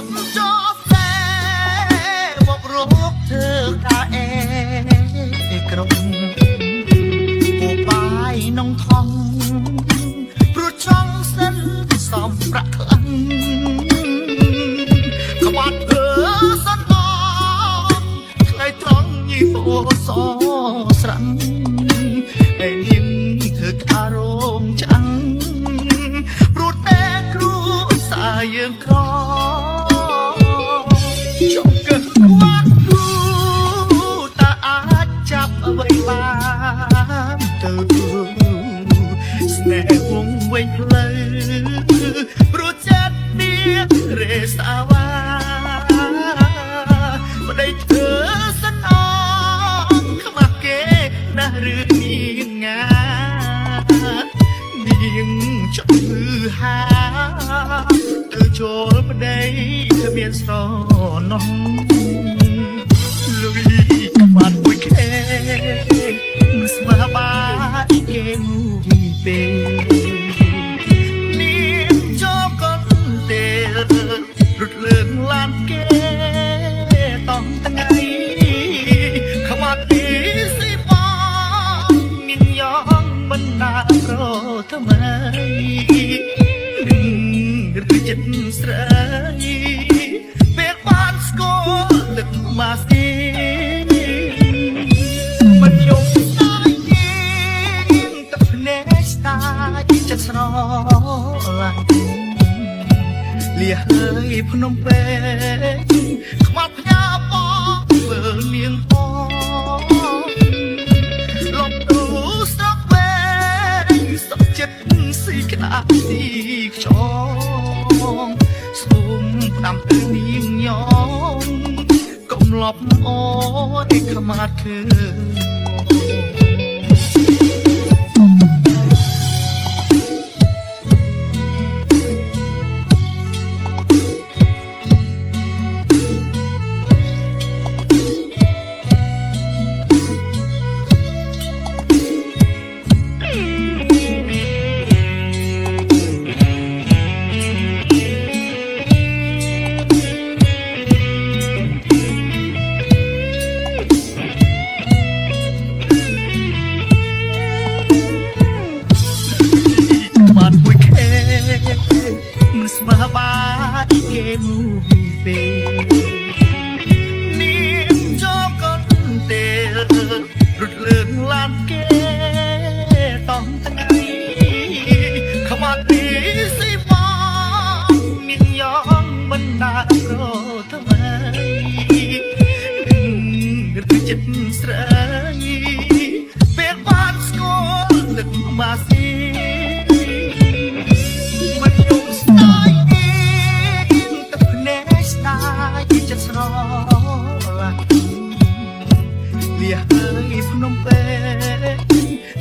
ប់ចោលតែបបរកធ្វើតាអេក្រុមពូបាយនងថងព្រោះចង់សិនសំប្រាក់ខ្លាំងក្បាត់សិនអងថ្លៃត្រង់ញីពោសស្រាំឯនាងធ្វើអារម្មណ៍ចាំងព្រោះតែគ្រូសាយើងក្រចង់កឹកខ្វះគ្រូតាអាចចាប់អ្វីបានទៅស្នេហ៍វងវិញផ្លូវព្រោះចិត្តនេះរេសាវ៉ាប្តីធ្វើសិនអងខ្មាស់គេណាស់ឬនាងងានាងចង់ហឺហាទៅចូលប្តីគ្មានស្រណោះលុយខ្វាត់មួយខែមិនស្មើបាយគេមួយពេលនាងចូលកូនទេរត់លើកឡានគេតង់ថ្ងៃខ្វាត់ទីស៊ីបងនាងយ៉ាងមិនដាប្រថ្មីឬចិត្តស្រីពេលបានស្គាល់នឹកមកស៊ីមិនយំស្ដាយនាងទឹកភ្នែកស្ដាយចិត្តស្រឡាញ់លះហើយភ្នំពេញខ្មាត់ផ្ញើបងមើលនាងផងលំទូស្រុកវែងសុខចិត្តស៊ីក្តាប់ស៊ីខ្យងសូមផ្ដាំទៅនាងញោមកុំលប់អូយខ្មាត់គឺមិនស្មើបាយគេមួយពេលនាងចូលកូនទេរត់លើកឡានគេតង់ថ្ងៃខ្មាត់ទីស៊ីបងនាងយ៉ាងមិនដាប្រថ្មីឬចិត្តស្រីពេលបានស្គាល់នឹកមកស៊ីចិត្តស្រឡាញ់លះហើយភ្នំពេញ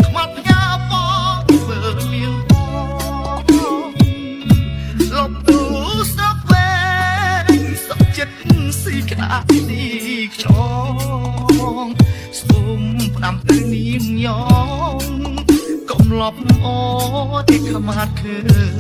ខ្មាត់ផ្ញើបងមើលនាងផងលំទូស្រុកវែងសុខចិត្តស៊ីក្តាប់ស៊ីខ្យងសូមផ្ដាំទៅនាងញោមកុំលប់អូយខ្មាត់គឺ